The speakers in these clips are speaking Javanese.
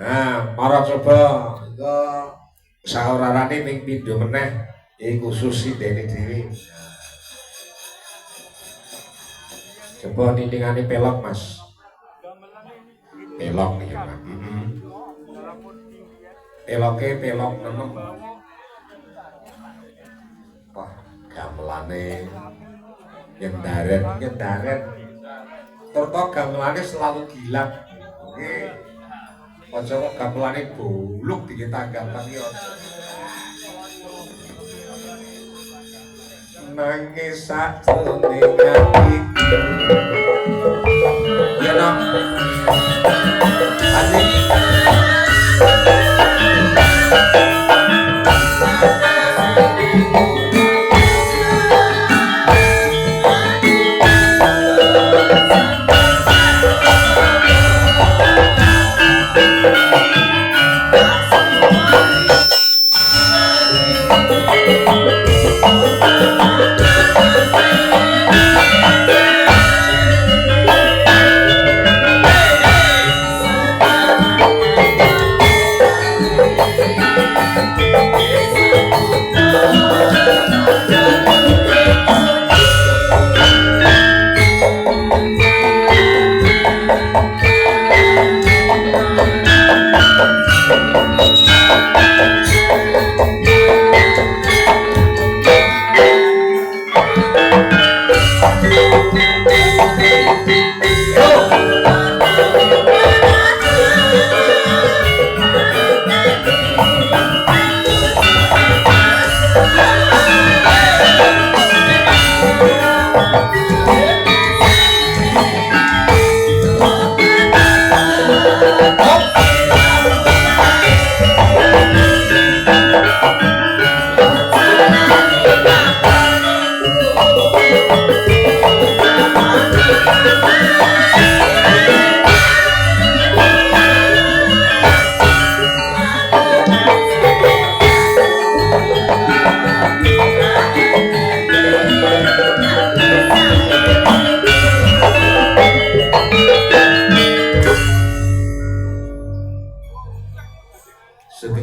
Nah, para coba engko saorarane ping pindho meneh iki khusus sindene dhewe. Coba titingane pelok, Mas. Pelok iki, Mas. Peloke pelok nenem. Wah, gamelane ngendaren. Terus gamelane selalu gilat. Oke. Aja kok gamelane boluk ditanggapan iki. Nangis sajroning atiku. Ya no. Asik.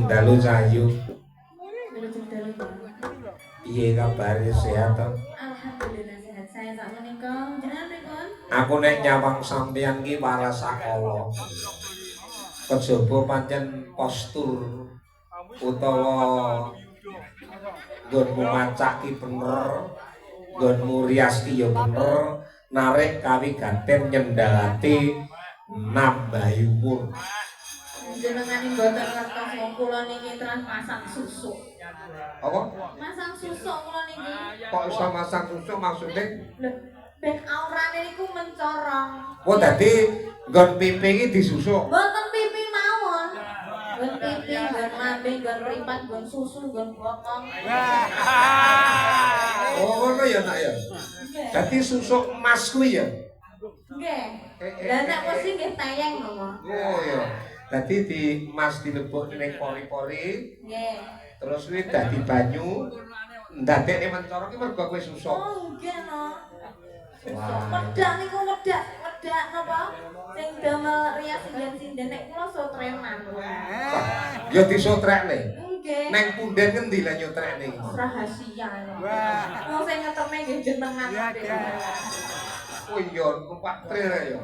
Dalu Cahayu. Piye kabare sehat to? Alhamdulillah sehat. Saya sak menika jenengan pripun? Aku nek nyawang sampeyan ki waras sakala. Kejaba pancen postur utawa nggonmu macak ki bener, nggonmu rias ki ya bener, narik kawigaten nyendhalati nambahi umur. Jenengan mboten ngertos kula niki terus masang susu. Apa? Masang susu kula niki. Kok iso masang susu maksudnya? Lho, ben aurane niku mencorong. Oh, dadi nggon pipi iki disusuk. Mboten pipi mawon. Nggon pipi, nggon lambe, nggon mripat, nggon susu, nggon bokong. Oh, ngono ya nak ya. Dadi susuk emas kuwi ya. Nggih. Lah nek mesti nggih tayang mawon. Oh ya. Dadi di emas dilebok ning pori-pori. Nggih. Terus kuwi dadi banyu. Ndadekne mencorong ki mergo kowe susuk. Oh, nggih no. Wedak niku wedak napa? Sing damel rias sinden-sinden nek kula sotreman. Ya disotrekne. Nggih. Neng punden ngendi lah nyotrekne iki? Rahasia. Wong sing ngeterne nggih jenengan. Oh iya, numpak tril ya.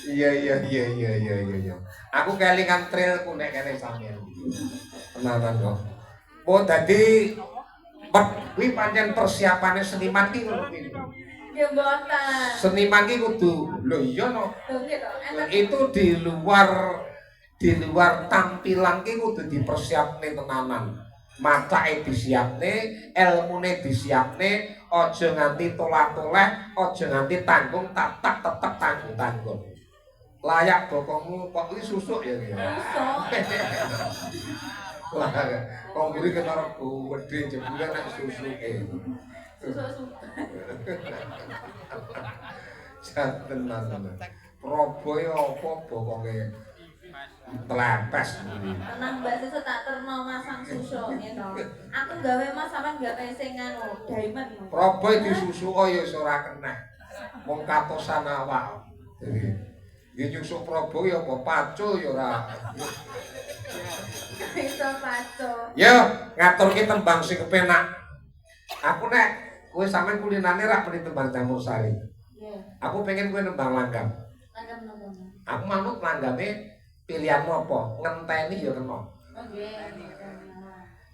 Iya. Aku kelingan trilku nek kene sampeyan. Tenanan kok. Oh dadi kuwi pancen persiapane seniman ki ngono kuwi. Nggih mboten. Seniman ki kudu lho iya no. Nggih to. Itu di luar tampilan ki kudu dipersiapne tenanan. Matake disiapne, ilmune disiapne, aja nganti tolak-toleh, aja nganti tanggung tak tetep tanggung-tanggung. Layak bokongmu kok iki susuk ya. Susuk. Wah, kok mburi kena rego wedhe jebule nek susuke. Susuk. Janten tenan. Roboe apa bokonge telepes. Tenang Mbak Sesa tak terno masang susu ya toh. Aku gawe Mas sampean gawe sing anu diamond. Roboe disusu kok ya ora keneh. Mung katosan awak. Nggih nyusu Prabu ya apa pacu ya ora. Iso paco. Ya, ngaturke tembang sing kepenak. Aku nek kowe sampean kulinane ra muni tembang Jamur Sari. Nggih. Aku pengen kowe nembang langgam. Langgam nopo? Aku manut langgame pilihanmu apa? Ngenteni ya kena. Nggih.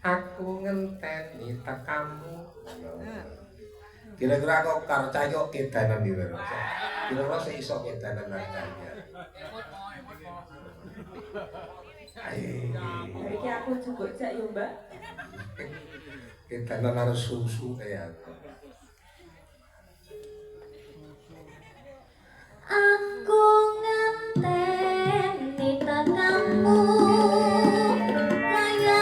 Aku ngenteni tekamu. Kira-kira kok karo cah kok kedanan iki. Kira-kira sik iso kedanan nang Iki aku juga cak yo, Mbak. Kedanan harus susu kayak Aku ngenteni tekamu kaya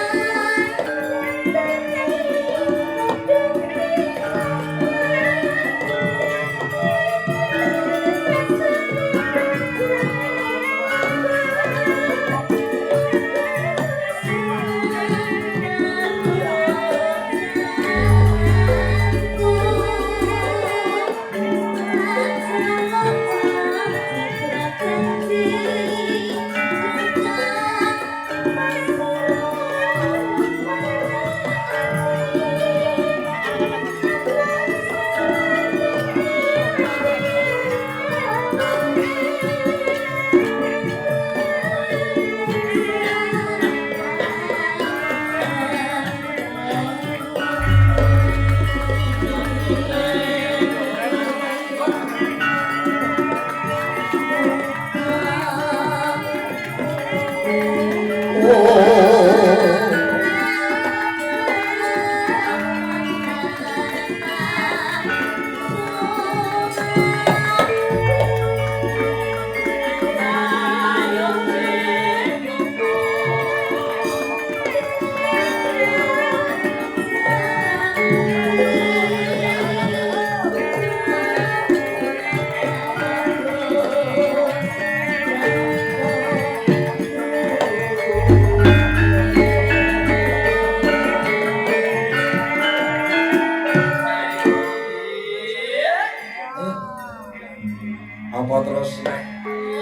apa terus nek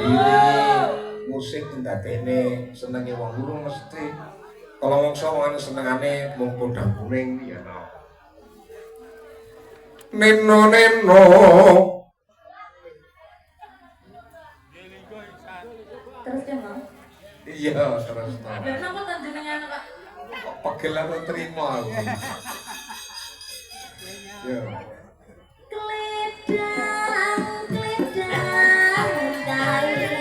ini musik ndadekne senenge wong loro mesti kalau wong sawangane senengane mung podang kuning ya no. Neno neno terus ya, Mang. iya terus no. Dan napa panjenengan, Pak? Kok pegel aku terima aku. Ya. Kledang, kledang, dari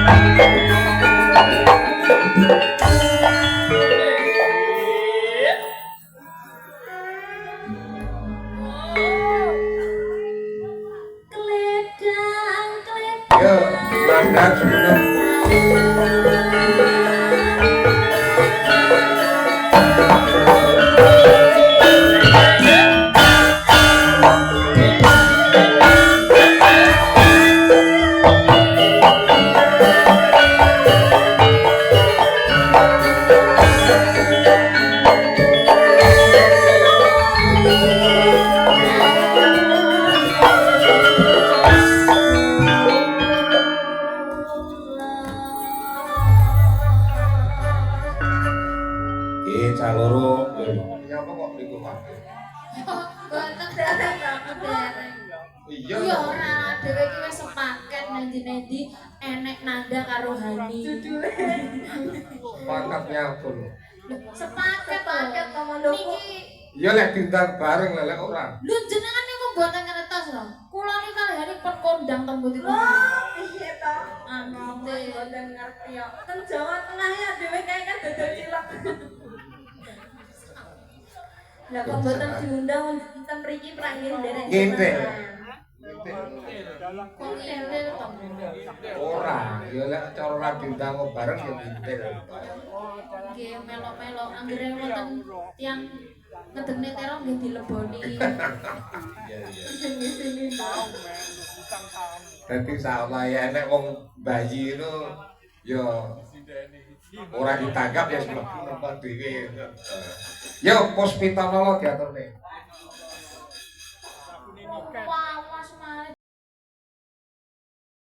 Kledang, Yo, kledang. mandat sebelum caloro. Nyapa kok mriku Pak? Boten dereng Bapak dereng. Iya. Ya ora dhewe iki wis sepaket nendi-nendi enek nada karo Hani. Pakatnya apa lho? Sepaket niki. Ya lek diundang bareng lek ora. Lho jenengan niku mboten ngertos lho. Kula niki kali Hani pun kondang tembung iku. Iya toh. Ante Mboten ngerti ya. Ten Jawa Tengah ya dhewe kae kan dodol cilok. Lah kok mboten diundang enten mriki prangin dereng. Ngintil. kok ngintil to. Ora, ya lek cara ora diundang bareng ya ngintil. Nggih melo-melo anggere wonten tiyang ngedene terong nggih dileboni. Iya iya. Sini-sini. Dadi salah ya nek wong bayi itu ya ora ditangkap ya sebab napa dhewe. Yo Puspitanala diaturne.